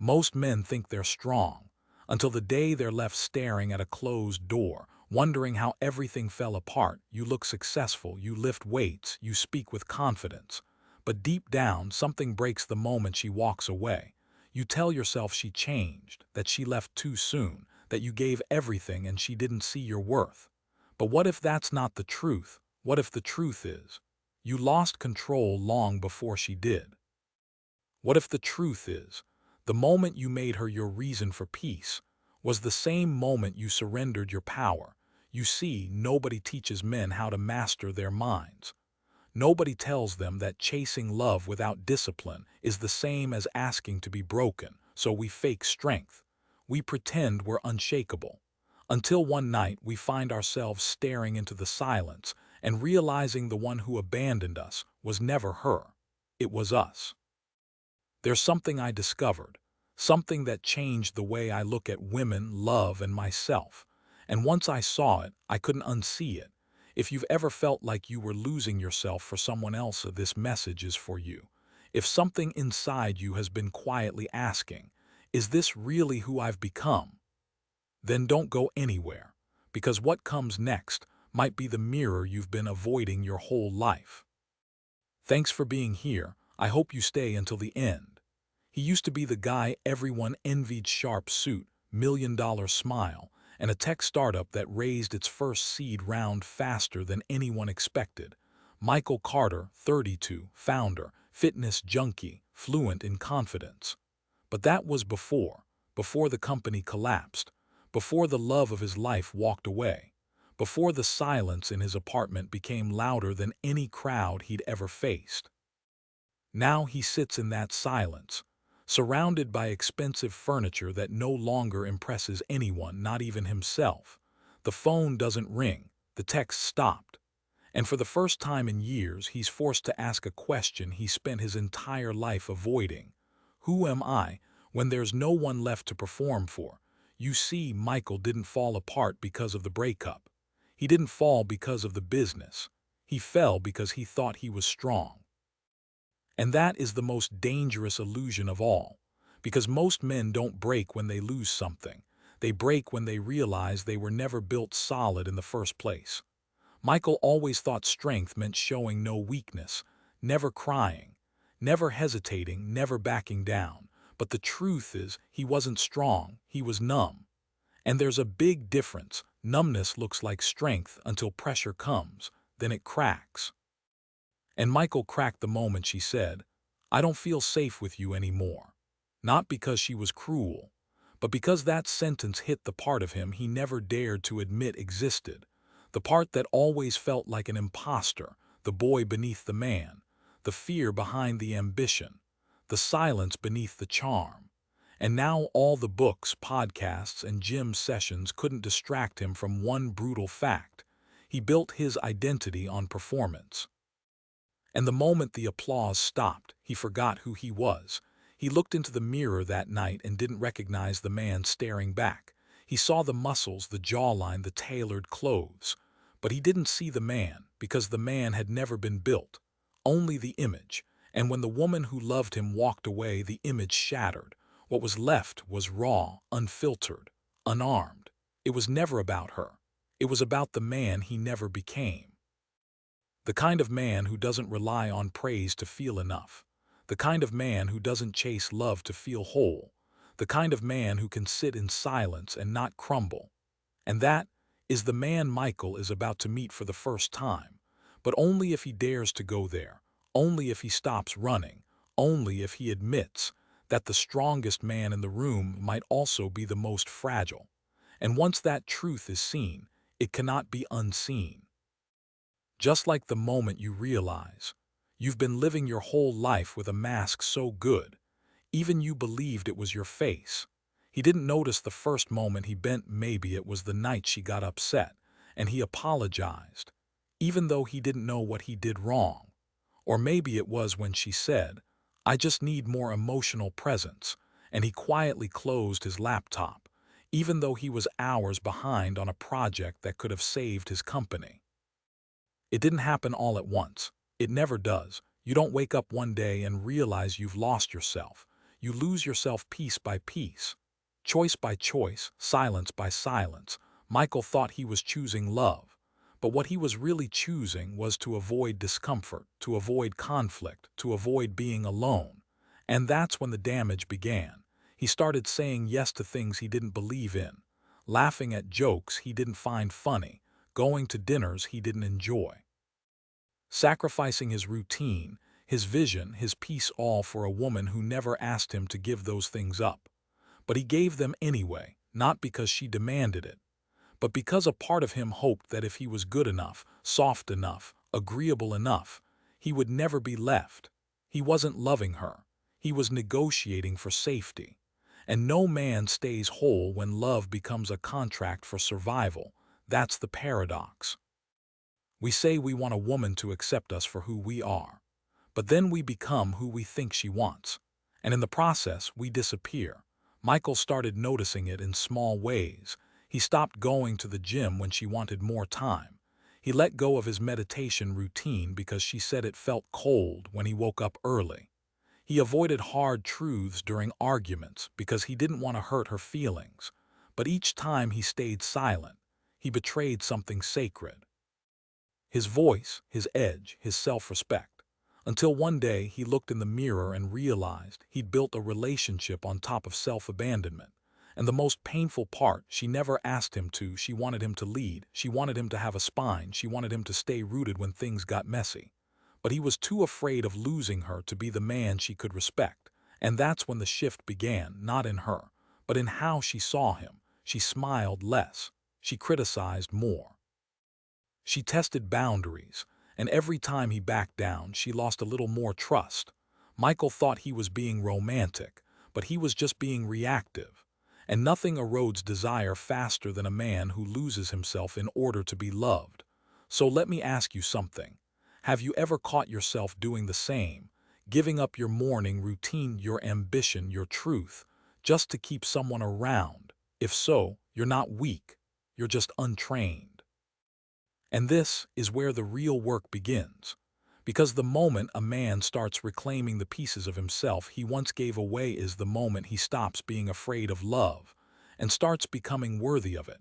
Most men think they're strong, until the day they're left staring at a closed door, wondering how everything fell apart. You look successful, you lift weights, you speak with confidence. But deep down, something breaks the moment she walks away. You tell yourself she changed, that she left too soon, that you gave everything and she didn't see your worth. But what if that's not the truth? What if the truth is, you lost control long before she did? What if the truth is, the moment you made her your reason for peace was the same moment you surrendered your power? You see, nobody teaches men how to master their minds. Nobody tells them that chasing love without discipline is the same as asking to be broken, so we fake strength. We pretend we're unshakable. Until one night we find ourselves staring into the silence and realizing the one who abandoned us was never her. It was us. There's something I discovered, something that changed the way I look at women, love, and myself. And once I saw it, I couldn't unsee it. If you've ever felt like you were losing yourself for someone else, this message is for you. If something inside you has been quietly asking, is this really who I've become? Then don't go anywhere, because what comes next might be the mirror you've been avoiding your whole life. Thanks for being here. I hope you stay until the end. He used to be the guy everyone envied: sharp suit, million-dollar smile, and a tech startup that raised its first seed round faster than anyone expected. Michael Carter, 32, founder, fitness junkie, fluent in confidence. But that was before the company collapsed, before the love of his life walked away, before the silence in his apartment became louder than any crowd he'd ever faced. Now he sits in that silence, surrounded by expensive furniture that no longer impresses anyone, not even himself. The phone doesn't ring, the text stopped. And for the first time in years, he's forced to ask a question he spent his entire life avoiding. Who am I when there's no one left to perform for? You see, Michael didn't fall apart because of the breakup. He didn't fall because of the business. He fell because he thought he was strong. And that is the most dangerous illusion of all, because most men don't break when they lose something. They break when they realize they were never built solid in the first place. Michael always thought strength meant showing no weakness, never crying, never hesitating, never backing down. But the truth is, he wasn't strong, he was numb. And there's a big difference. Numbness looks like strength until pressure comes, then it cracks. And Michael cracked the moment she said, "I don't feel safe with you anymore." Not because she was cruel, but because that sentence hit the part of him he never dared to admit existed, the part that always felt like an imposter, the boy beneath the man, the fear behind the ambition, the silence beneath the charm. And now all the books, podcasts, and gym sessions couldn't distract him from one brutal fact. He built his identity on performance. And the moment the applause stopped, he forgot who he was. He looked into the mirror that night and didn't recognize the man staring back. He saw the muscles, the jawline, the tailored clothes. But he didn't see the man, because the man had never been built. Only the image. And when the woman who loved him walked away, the image shattered. What was left was raw, unfiltered, unarmed. It was never about her. It was about the man he never became. The kind of man who doesn't rely on praise to feel enough. The kind of man who doesn't chase love to feel whole. The kind of man who can sit in silence and not crumble. And that is the man Michael is about to meet for the first time. But only if he dares to go there. Only if he stops running. Only if he admits that the strongest man in the room might also be the most fragile. And once that truth is seen, it cannot be unseen. Just like the moment you realize you've been living your whole life with a mask so good, even you believed it was your face. He didn't notice the first moment he bent. Maybe it was the night she got upset, and he apologized, even though he didn't know what he did wrong. Or maybe it was when she said, "I just need more emotional presence," and he quietly closed his laptop, even though he was hours behind on a project that could have saved his company. It didn't happen all at once. It never does. You don't wake up one day and realize you've lost yourself. You lose yourself piece by piece. Choice by choice, silence by silence. Michael thought he was choosing love, but what he was really choosing was to avoid discomfort, to avoid conflict, to avoid being alone. And that's when the damage began. He started saying yes to things he didn't believe in, laughing at jokes he didn't find funny, going to dinners he didn't enjoy, sacrificing his routine, his vision, his peace all for a woman who never asked him to give those things up. But he gave them anyway, not because she demanded it, but because a part of him hoped that if he was good enough, soft enough, agreeable enough, he would never be left. He wasn't loving her. He was negotiating for safety. And no man stays whole when love becomes a contract for survival. That's the paradox. We say we want a woman to accept us for who we are, but then we become who we think she wants. And in the process, we disappear. Michael started noticing it in small ways. He stopped going to the gym when she wanted more time. He let go of his meditation routine because she said it felt cold when he woke up early. He avoided hard truths during arguments because he didn't want to hurt her feelings. But each time he stayed silent, he betrayed something sacred. His voice, his edge, his self-respect. Until one day he looked in the mirror and realized he'd built a relationship on top of self-abandonment. And the most painful part, she never asked him to. She wanted him to lead. She wanted him to have a spine. She wanted him to stay rooted when things got messy. But he was too afraid of losing her to be the man she could respect. And that's when the shift began, not in her, but in how she saw him. She smiled less. She criticized more. She tested boundaries, and every time he backed down, she lost a little more trust. Michael thought he was being romantic, but he was just being reactive. And nothing erodes desire faster than a man who loses himself in order to be loved. So let me ask you something. Have you ever caught yourself doing the same, giving up your morning routine, your ambition, your truth, just to keep someone around? If so, you're not weak, you're just untrained. And this is where the real work begins. Because the moment a man starts reclaiming the pieces of himself he once gave away is the moment he stops being afraid of love and starts becoming worthy of it.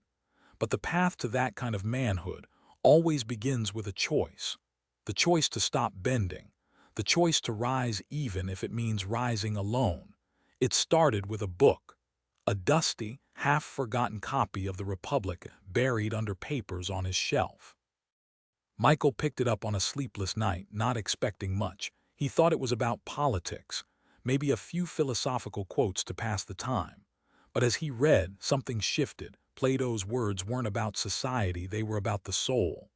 But the path to that kind of manhood always begins with a choice. The choice to stop bending. The choice to rise even if it means rising alone. It started with a book. A dusty, half-forgotten copy of the Republic buried under papers on his shelf. Michael picked it up on a sleepless night, not expecting much. He thought it was about politics, maybe a few philosophical quotes to pass the time. But as he read, something shifted. Plato's words weren't about society, they were about the soul.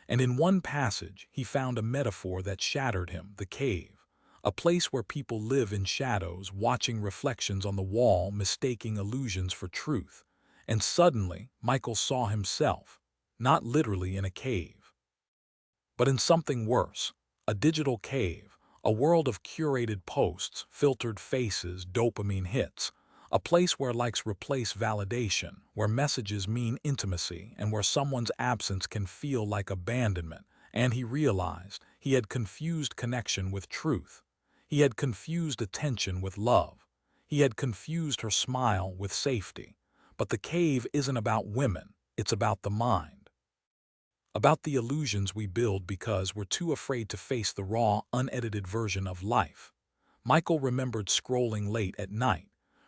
And in one passage, he found a metaphor that shattered him, the cave. A place where people live in shadows, watching reflections on the wall, mistaking illusions for truth. And suddenly, Michael saw himself, not literally in a cave, but in something worse, a digital cave, a world of curated posts, filtered faces, dopamine hits, a place where likes replace validation, where messages mean intimacy, and where someone's absence can feel like abandonment. And he realized he had confused connection with truth. He had confused attention with love. He had confused her smile with safety. But the cave isn't about women, it's about the mind. About the illusions we build because we're too afraid to face the raw, unedited version of life. Michael remembered scrolling late at night,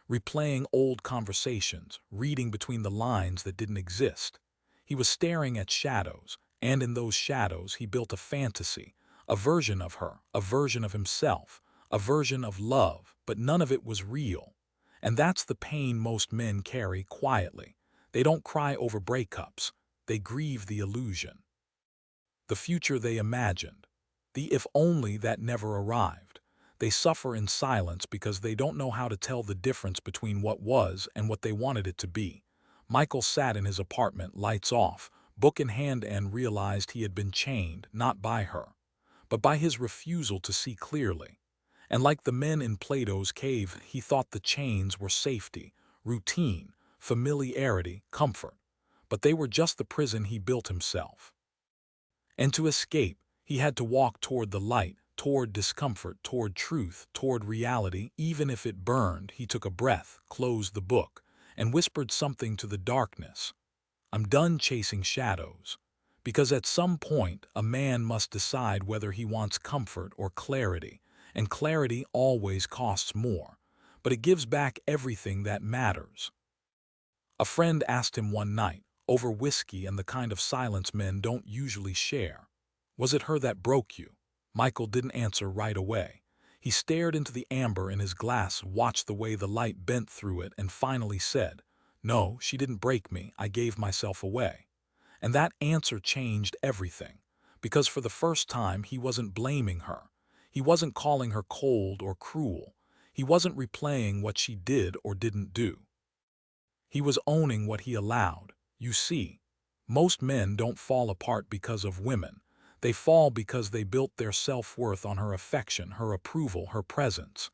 replaying old conversations, reading between the lines that didn't exist. He was staring at shadows, and in those shadows he built a fantasy, a version of her, a version of himself, a version of love, but none of it was real. And that's the pain most men carry quietly. They don't cry over breakups. They grieve the illusion, the future they imagined, the if only that never arrived. They suffer in silence because they don't know how to tell the difference between what was and what they wanted it to be. Michael sat in his apartment, lights off, book in hand, and realized he had been chained, not by her, but by his refusal to see clearly. And like the men in Plato's cave, he thought the chains were safety, routine, familiarity, comfort. But they were just the prison he built himself. And to escape, he had to walk toward the light, toward discomfort, toward truth, toward reality. Even if it burned, he took a breath, closed the book, and whispered something to the darkness. I'm done chasing shadows. Because at some point, a man must decide whether he wants comfort or clarity, and clarity always costs more, but it gives back everything that matters. A friend asked him one night, over whiskey and the kind of silence men don't usually share, "Was it her that broke you?" Michael didn't answer right away. He stared into the amber in his glass, watched the way the light bent through it, and finally said, "No, she didn't break me. I gave myself away." And that answer changed everything, because for the first time he wasn't blaming her. He wasn't calling her cold or cruel. He wasn't replaying what she did or didn't do. He was owning what he allowed. You see, most men don't fall apart because of women. They fall because they built their self-worth on her affection, her approval, her presence.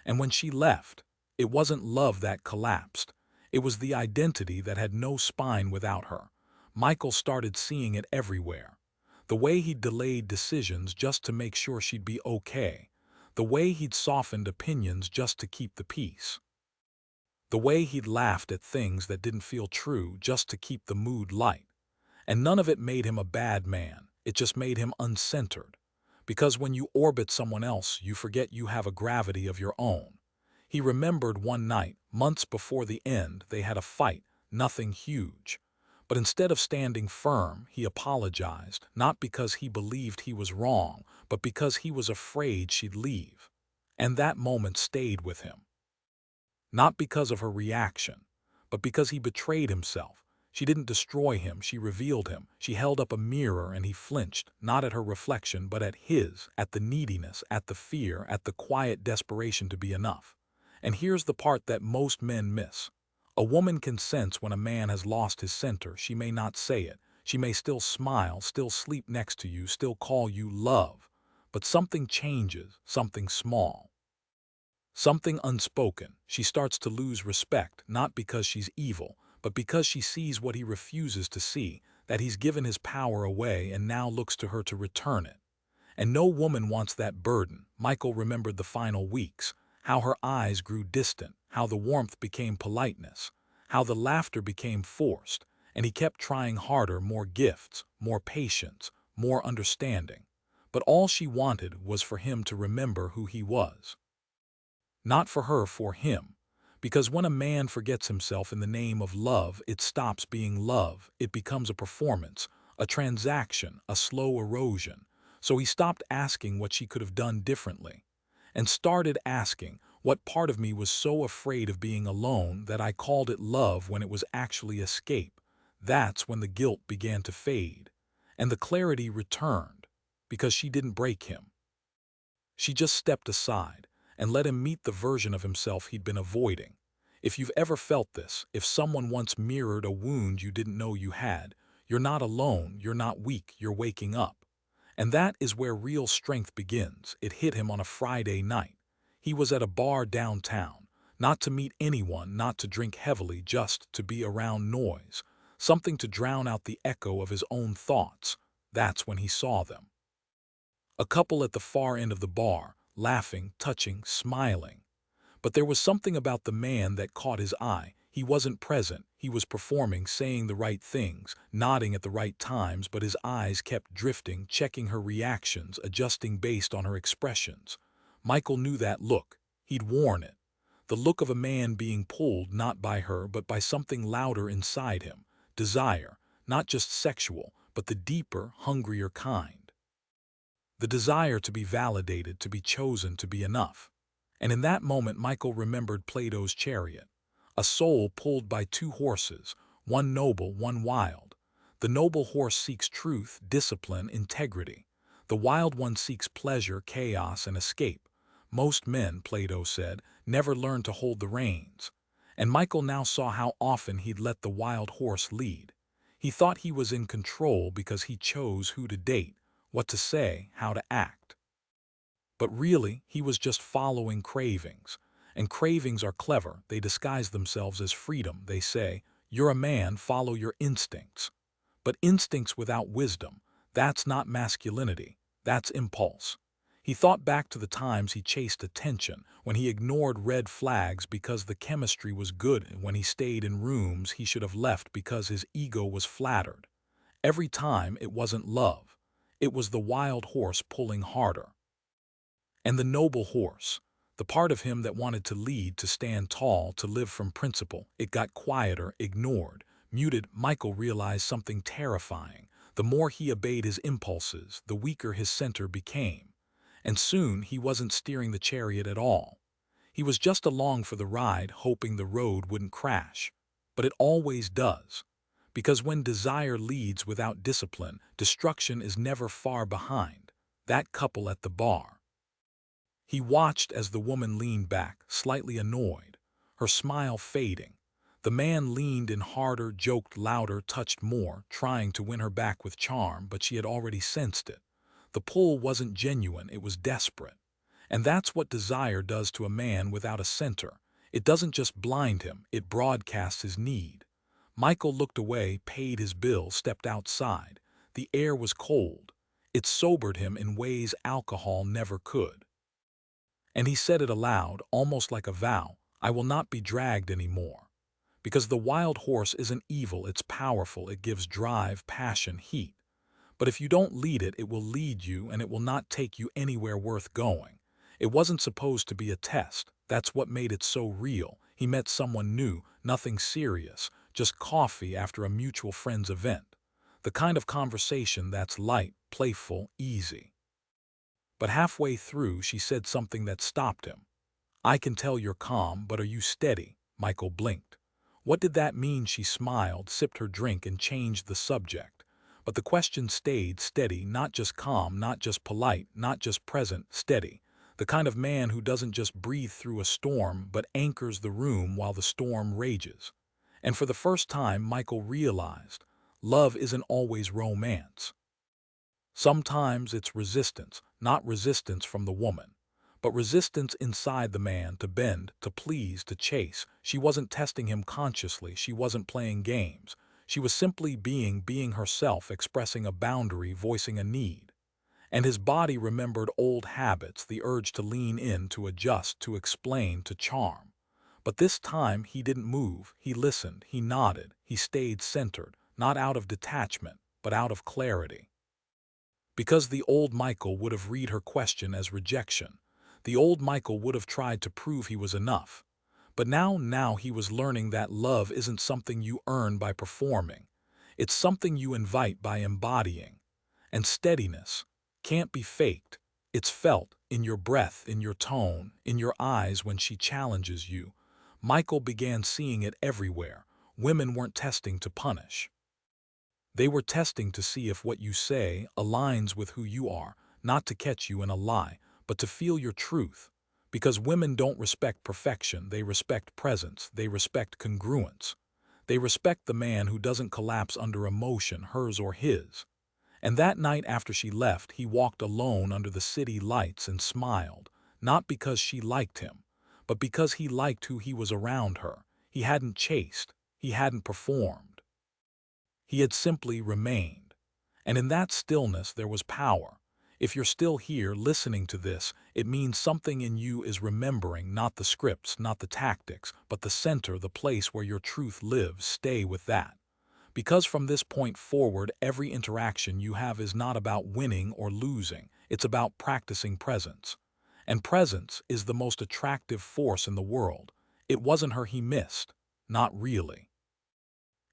And when she left, it wasn't love that collapsed. It was the identity that had no spine without her. Michael started seeing it everywhere. The way he'd delayed decisions just to make sure she'd be okay. The way he'd softened opinions just to keep the peace. The way he'd laughed at things that didn't feel true just to keep the mood light. And none of it made him a bad man. It just made him uncentered. Because when you orbit someone else, you forget you have a gravity of your own. He remembered one night, months before the end, they had a fight, nothing huge. But instead of standing firm, he apologized, not because he believed he was wrong, but because he was afraid she'd leave. And that moment stayed with him. Not because of her reaction, but because he betrayed himself. She didn't destroy him, she revealed him. She held up a mirror and he flinched, not at her reflection, but at his, at the neediness, at the fear, at the quiet desperation to be enough. And here's the part that most men miss. A woman can sense when a man has lost his center. She may not say it. She may still smile, still sleep next to you, still call you love. But something changes, something small. Something unspoken. She starts to lose respect, not because she's evil, but because she sees what he refuses to see, that he's given his power away and now looks to her to return it. And no woman wants that burden. Michael remembered the final weeks, how her eyes grew distant, how the warmth became politeness, how the laughter became forced, and he kept trying harder, more gifts, more patience, more understanding. But all she wanted was for him to remember who he was. Not for her, for him. Because when a man forgets himself in the name of love, it stops being love. It becomes a performance, a transaction, a slow erosion. So he stopped asking what she could have done differently, and started asking, what part of me was so afraid of being alone that I called it love when it was actually escape? That's when the guilt began to fade, and the clarity returned, because she didn't break him. She just stepped aside and let him meet the version of himself he'd been avoiding. If you've ever felt this, if someone once mirrored a wound you didn't know you had, you're not alone, you're not weak, you're waking up. And that is where real strength begins. It hit him on a Friday night. He was at a bar downtown, not to meet anyone, not to drink heavily, just to be around noise, something to drown out the echo of his own thoughts. That's when he saw them. A couple at the far end of the bar, laughing, touching, smiling. But there was something about the man that caught his eye. He wasn't present. He was performing, saying the right things, nodding at the right times, but his eyes kept drifting, checking her reactions, adjusting based on her expressions. Michael knew that look. He'd worn it. The look of a man being pulled not by her, but by something louder inside him. Desire, not just sexual, but the deeper, hungrier kind. The desire to be validated, to be chosen, to be enough. And in that moment, Michael remembered Plato's chariot, a soul pulled by two horses, one noble, one wild. The noble horse seeks truth, discipline, integrity. The wild one seeks pleasure, chaos, and escape. Most men, Plato said, never learn to hold the reins. And Michael now saw how often he'd let the wild horse lead. He thought he was in control because he chose who to date, what to say, how to act. But really, he was just following cravings. And cravings are clever. They disguise themselves as freedom. They say, "You're a man, follow your instincts." But instincts without wisdom, that's not masculinity. That's impulse. He thought back to the times he chased attention, when he ignored red flags because the chemistry was good, and when he stayed in rooms he should have left because his ego was flattered. Every time it wasn't love. It was the wild horse pulling harder. And the noble horse, the part of him that wanted to lead, to stand tall, to live from principle, it got quieter, ignored, muted. Michael realized something terrifying. The more he obeyed his impulses, the weaker his center became. And soon he wasn't steering the chariot at all. He was just along for the ride, hoping the road wouldn't crash. But it always does. Because when desire leads without discipline, destruction is never far behind. That couple at the bar. He watched as the woman leaned back, slightly annoyed, her smile fading. The man leaned in harder, joked louder, touched more, trying to win her back with charm, but she had already sensed it. The pull wasn't genuine, it was desperate. And that's what desire does to a man without a center. It doesn't just blind him, it broadcasts his need. Michael looked away, paid his bill, stepped outside. The air was cold. It sobered him in ways alcohol never could. And he said it aloud, almost like a vow, I will not be dragged anymore. Because the wild horse isn't evil, it's powerful, it gives drive, passion, heat. But if you don't lead it, it will lead you, and it will not take you anywhere worth going. It wasn't supposed to be a test. That's what made it so real. He met someone new, nothing serious, just coffee after a mutual friend's event. The kind of conversation that's light, playful, easy. But halfway through, she said something that stopped him. I can tell you're calm, but are you steady? Michael blinked. What did that mean? She smiled, sipped her drink, and changed the subject. But the question stayed steady, not just calm, not just polite, not just present, steady. The kind of man who doesn't just breathe through a storm, but anchors the room while the storm rages. And for the first time, Michael realized, love isn't always romance. Sometimes it's resistance, not resistance from the woman, but resistance inside the man, to bend, to please, to chase. She wasn't testing him consciously, she wasn't playing games. She was simply being herself, expressing a boundary, voicing a need. And his body remembered old habits, the urge to lean in, to adjust, to explain, to charm. But this time he didn't move, he listened, he nodded, he stayed centered, not out of detachment, but out of clarity. Because the old Michael would have read her question as rejection. The old Michael would have tried to prove he was enough. But now he was learning that love isn't something you earn by performing. It's something you invite by embodying. And steadiness can't be faked. It's felt in your breath, in your tone, in your eyes when she challenges you. Michael began seeing it everywhere. Women weren't testing to punish. They were testing to see if what you say aligns with who you are, not to catch you in a lie, but to feel your truth. Because women don't respect perfection, they respect presence, they respect congruence. They respect the man who doesn't collapse under emotion, hers or his. And that night after she left, he walked alone under the city lights and smiled, not because she liked him, but because he liked who he was around her. He hadn't chased, he hadn't performed. He had simply remained. And in that stillness there was power. If you're still here listening to this, it means something in you is remembering, not the scripts, not the tactics, but the center, the place where your truth lives. Stay with that. Because from this point forward, every interaction you have is not about winning or losing. It's about practicing presence. And presence is the most attractive force in the world. It wasn't her he missed. Not really.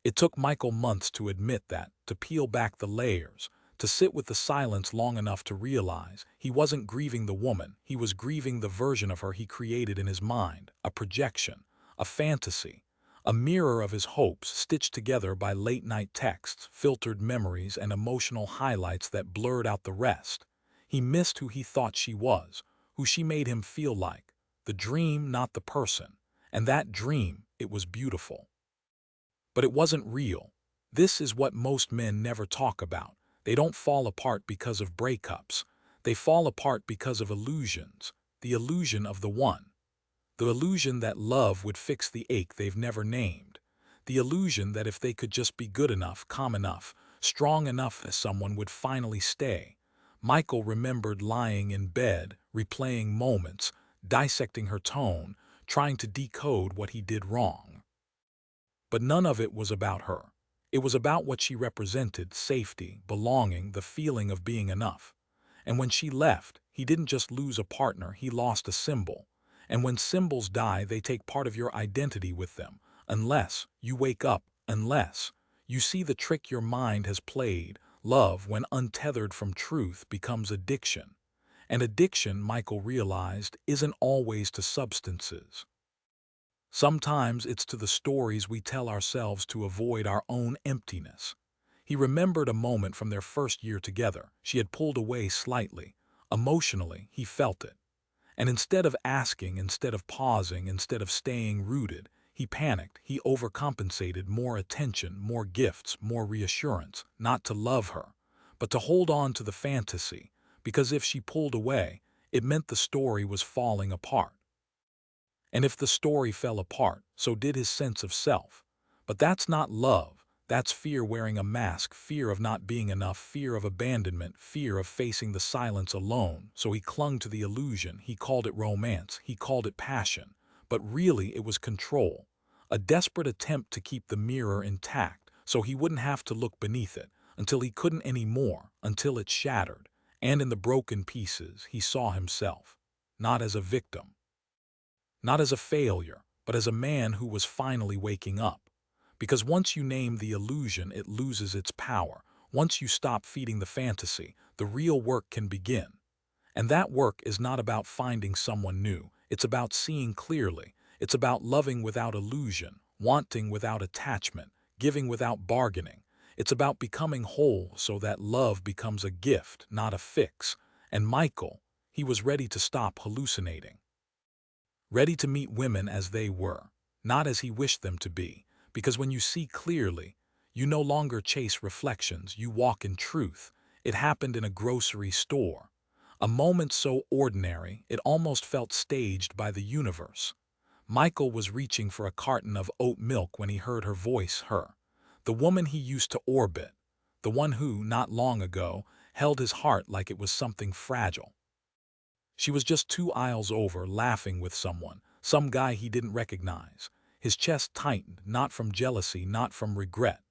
It took Michael months to admit that, to peel back the layers, to sit with the silence long enough to realize he wasn't grieving the woman, he was grieving the version of her he created in his mind, a projection, a fantasy, a mirror of his hopes stitched together by late-night texts, filtered memories, and emotional highlights that blurred out the rest. He missed who he thought she was, who she made him feel like, the dream, not the person. And that dream, it was beautiful. But it wasn't real. This is what most men never talk about. They don't fall apart because of breakups. They fall apart because of illusions. The illusion of the one. The illusion that love would fix the ache they've never named. The illusion that if they could just be good enough, calm enough, strong enough, someone would finally stay. Michael remembered lying in bed, replaying moments, dissecting her tone, trying to decode what he did wrong. But none of it was about her. It was about what she represented: safety, belonging, the feeling of being enough. And when she left, he didn't just lose a partner, he lost a symbol. And when symbols die, they take part of your identity with them. Unless you wake up, unless you see the trick your mind has played. Love, when untethered from truth, becomes addiction. And addiction, Michael realized, isn't always to substances. Sometimes it's to the stories we tell ourselves to avoid our own emptiness. He remembered a moment from their first year together. She had pulled away slightly. Emotionally, he felt it. And instead of asking, instead of pausing, instead of staying rooted, he panicked. He overcompensated: more attention, more gifts, more reassurance, not to love her, but to hold on to the fantasy, because if she pulled away, it meant the story was falling apart. And if the story fell apart, so did his sense of self. But that's not love. That's fear wearing a mask: fear of not being enough, fear of abandonment, fear of facing the silence alone. So he clung to the illusion. He called it romance. He called it passion. But really it was control. A desperate attempt to keep the mirror intact so he wouldn't have to look beneath it, until he couldn't anymore, until it shattered. And in the broken pieces, he saw himself. Not as a victim, not as a failure, but as a man who was finally waking up. Because once you name the illusion, it loses its power. Once you stop feeding the fantasy, the real work can begin. And that work is not about finding someone new. It's about seeing clearly. It's about loving without illusion, wanting without attachment, giving without bargaining. It's about becoming whole so that love becomes a gift, not a fix. And Michael, he was ready to stop hallucinating. Ready to meet women as they were, not as he wished them to be. Because when you see clearly, you no longer chase reflections, you walk in truth. It happened in a grocery store. A moment so ordinary, it almost felt staged by the universe. Michael was reaching for a carton of oat milk when he heard her voice, her. The woman he used to orbit. The one who, not long ago, held his heart like it was something fragile. She was just 2 aisles over, laughing with someone, some guy he didn't recognize. His chest tightened, not from jealousy, not from regret,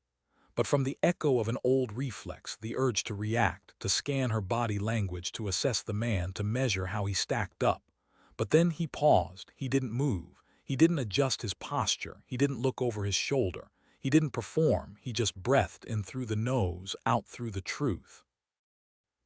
but from the echo of an old reflex: the urge to react, to scan her body language, to assess the man, to measure how he stacked up. But then he paused. He didn't move. He didn't adjust his posture. He didn't look over his shoulder. He didn't perform. He just breathed in through the nose, out through the truth.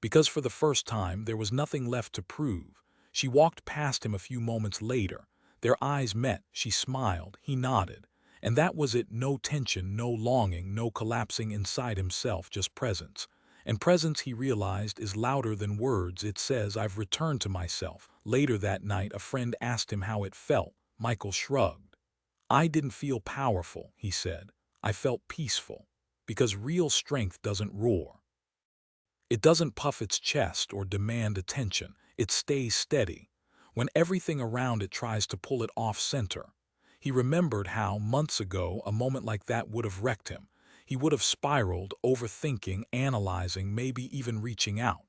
Because for the first time, there was nothing left to prove. She walked past him a few moments later. Their eyes met. She smiled. He nodded. And that was it. No tension, no longing, no collapsing inside himself, just presence. And presence, he realized, is louder than words. It says, "I've returned to myself." Later that night, a friend asked him how it felt. Michael shrugged. "I didn't feel powerful," he said. "I felt peaceful." Because real strength doesn't roar. It doesn't puff its chest or demand attention. It stays steady when everything around it tries to pull it off center. He remembered how, months ago, a moment like that would have wrecked him. He would have spiraled, overthinking, analyzing, maybe even reaching out.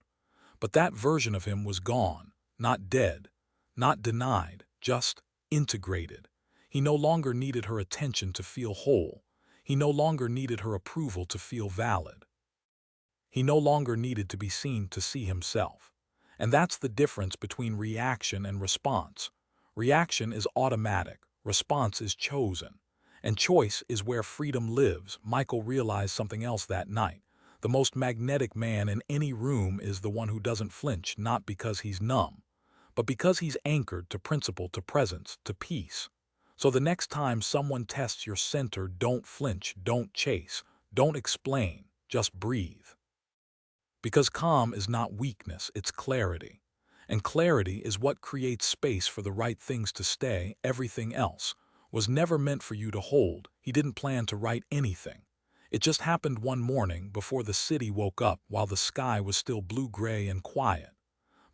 But that version of him was gone, not dead, not denied, just integrated. He no longer needed her attention to feel whole. He no longer needed her approval to feel valid. He no longer needed to be seen to see himself. And that's the difference between reaction and response. Reaction is automatic. Response is chosen. And choice is where freedom lives. Michael realized something else that night. The most magnetic man in any room is the one who doesn't flinch, not because he's numb, but because he's anchored to principle, to presence, to peace. So the next time someone tests your center, don't flinch, don't chase, don't explain, just breathe. Because calm is not weakness, it's clarity. And clarity is what creates space for the right things to stay. Everything else was never meant for you to hold. He didn't plan to write anything. It just happened one morning before the city woke up, while the sky was still blue-gray and quiet.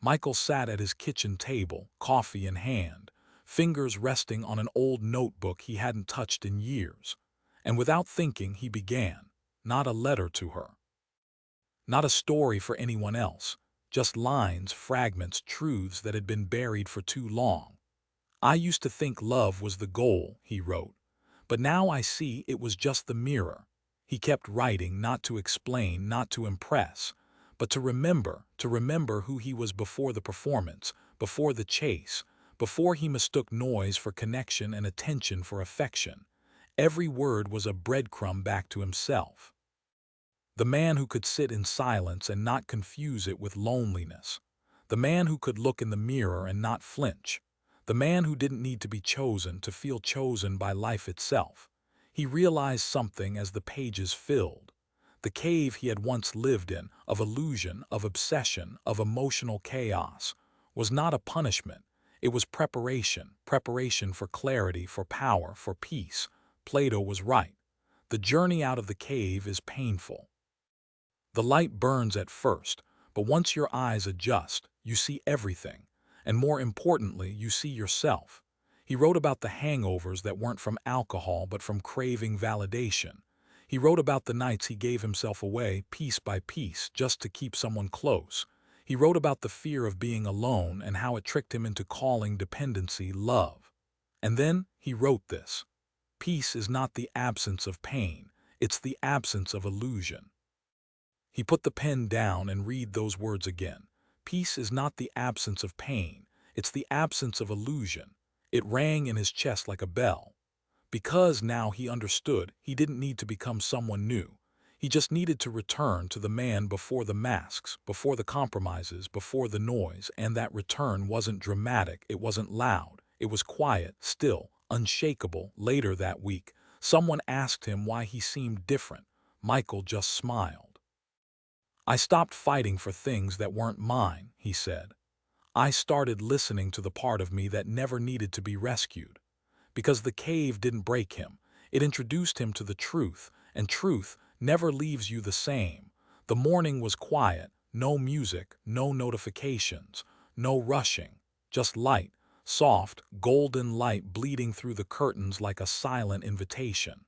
Michael sat at his kitchen table, coffee in hand, fingers resting on an old notebook he hadn't touched in years. And without thinking, he began. Not a letter to her. Not a story for anyone else, just lines, fragments, truths that had been buried for too long. I used to think love was the goal, he wrote, but now I see it was just the mirror. He kept writing, not to explain, not to impress, but to remember who he was before the performance, before the chase, before he mistook noise for connection and attention for affection. Every word was a breadcrumb back to himself. The man who could sit in silence and not confuse it with loneliness. The man who could look in the mirror and not flinch. The man who didn't need to be chosen to feel chosen by life itself. He realized something as the pages filled. The cave he had once lived in, of illusion, of obsession, of emotional chaos, was not a punishment. It was preparation for clarity, for power, for peace. Plato was right. The journey out of the cave is painful. The light burns at first, but once your eyes adjust, you see everything, and more importantly, you see yourself. He wrote about the hangovers that weren't from alcohol but from craving validation. He wrote about the nights he gave himself away, piece by piece, just to keep someone close. He wrote about the fear of being alone and how it tricked him into calling dependency love. And then he wrote this: peace is not the absence of pain, it's the absence of illusion. He put the pen down and read those words again. Peace is not the absence of pain, it's the absence of illusion. It rang in his chest like a bell. Because now he understood, he didn't need to become someone new. He just needed to return to the man before the masks, before the compromises, before the noise, and that return wasn't dramatic, it wasn't loud. It was quiet, still, unshakable. Later that week, someone asked him why he seemed different. Michael just smiled. I stopped fighting for things that weren't mine, he said. I started listening to the part of me that never needed to be rescued. Because the cave didn't break him, it introduced him to the truth, and truth never leaves you the same. The morning was quiet, no music, no notifications, no rushing, just light, soft, golden light bleeding through the curtains like a silent invitation.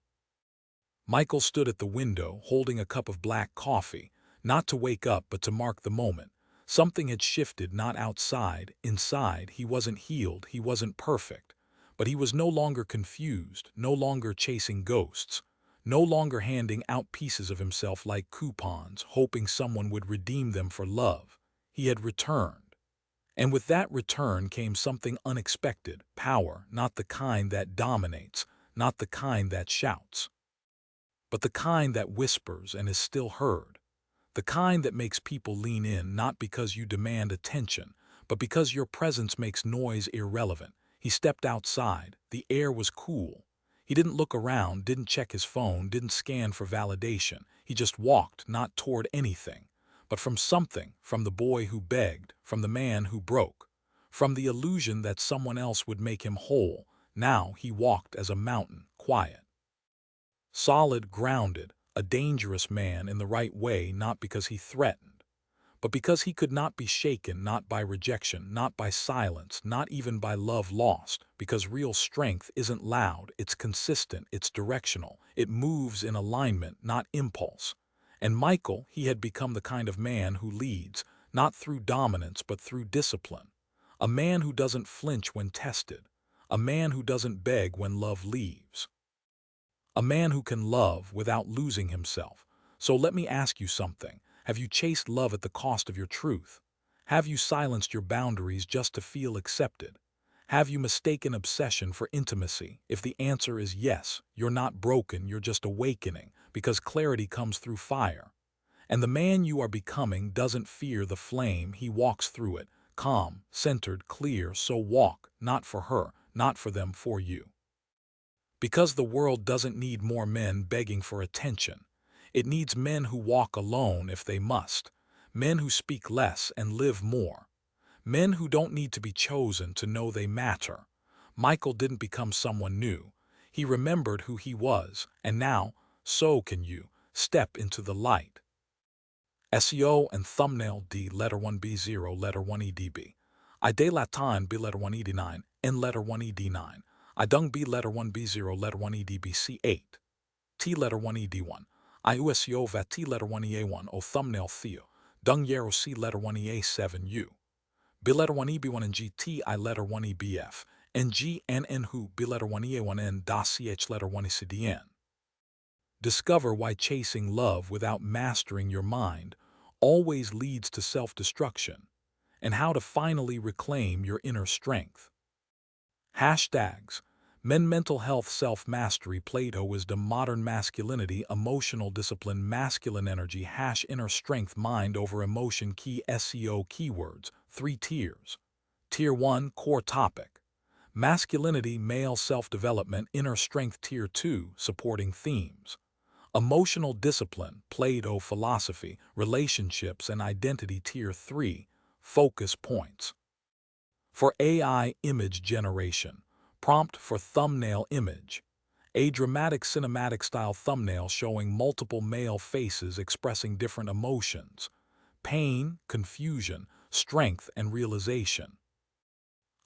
Michael stood at the window, holding a cup of black coffee, not to wake up but to mark the moment. Something had shifted, not outside, inside. He wasn't healed, he wasn't perfect. But he was no longer confused, no longer chasing ghosts, no longer handing out pieces of himself like coupons, hoping someone would redeem them for love. He had returned. And with that return came something unexpected, power, not the kind that dominates, not the kind that shouts, but the kind that whispers and is still heard. The kind that makes people lean in not because you demand attention, but because your presence makes noise irrelevant. He stepped outside. The air was cool. He didn't look around, didn't check his phone, didn't scan for validation. He just walked, not toward anything, but from something, from the boy who begged, from the man who broke, from the illusion that someone else would make him whole. Now he walked as a mountain, quiet, solid, grounded, a dangerous man in the right way, not because he threatened, but because he could not be shaken, not by rejection, not by silence, not even by love lost, because real strength isn't loud, it's consistent, it's directional, it moves in alignment, not impulse. And Michael, he had become the kind of man who leads, not through dominance but through discipline. A man who doesn't flinch when tested. A man who doesn't beg when love leaves. A man who can love without losing himself. So let me ask you something. Have you chased love at the cost of your truth? Have you silenced your boundaries just to feel accepted? Have you mistaken obsession for intimacy? If the answer is yes, you're not broken, you're just awakening, because clarity comes through fire. And the man you are becoming doesn't fear the flame, he walks through it, calm, centered, clear. So walk, not for her, not for them, for you. Because the world doesn't need more men begging for attention. It needs men who walk alone if they must, men who speak less and live more, men who don't need to be chosen to know they matter. Michael didn't become someone new. He remembered who he was, and now, so can you, step into the light. SEO and thumbnail D letter 1 B0 letter 1 EDB. I de Latin B letter 1 ED9 N letter 1 ED9. I dung B letter 1 B0 letter 1 EDB C8. T letter 1 ED1. I USEO vat T letter 1 EA1 O thumbnail Theo. Dung Yarrow C letter 1 A7U. B letter 1 EB1 and GT I letter 1 EBF. And G N N who B letter 1 EA1 N da CH letter 1 CDN. Discover why chasing love without mastering your mind always leads to self-destruction, and how to finally reclaim your inner strength. Hashtags: Men Mental Health Self-Mastery Plato Wisdom Modern Masculinity Emotional Discipline Masculine Energy Inner Strength Mind over Emotion Key SEO Keywords 3 tiers. Tier 1 Core Topic: Masculinity Male Self-Development Inner Strength. Tier 2 Supporting Themes: Emotional Discipline, Plato Philosophy, Relationships and Identity. Tier 3 Focus Points: For AI Image Generation, prompt for thumbnail image. A dramatic cinematic style thumbnail showing multiple male faces expressing different emotions: pain, confusion, strength, and realization.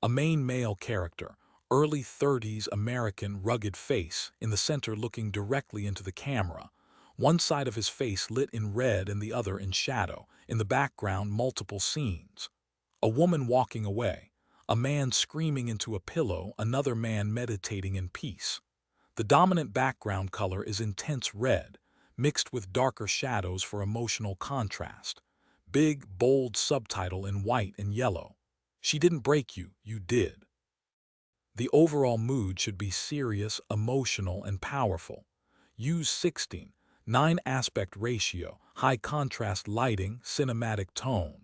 A main male character, early 30s American rugged face, in the center looking directly into the camera. One side of his face lit in red and the other in shadow. In the background, multiple scenes. A woman walking away, a man screaming into a pillow, another man meditating in peace. The dominant background color is intense red, mixed with darker shadows for emotional contrast. Big, bold subtitle in white and yellow: She didn't break you, you did. The overall mood should be serious, emotional, and powerful. Use 16:9 aspect ratio, high contrast lighting, cinematic tone.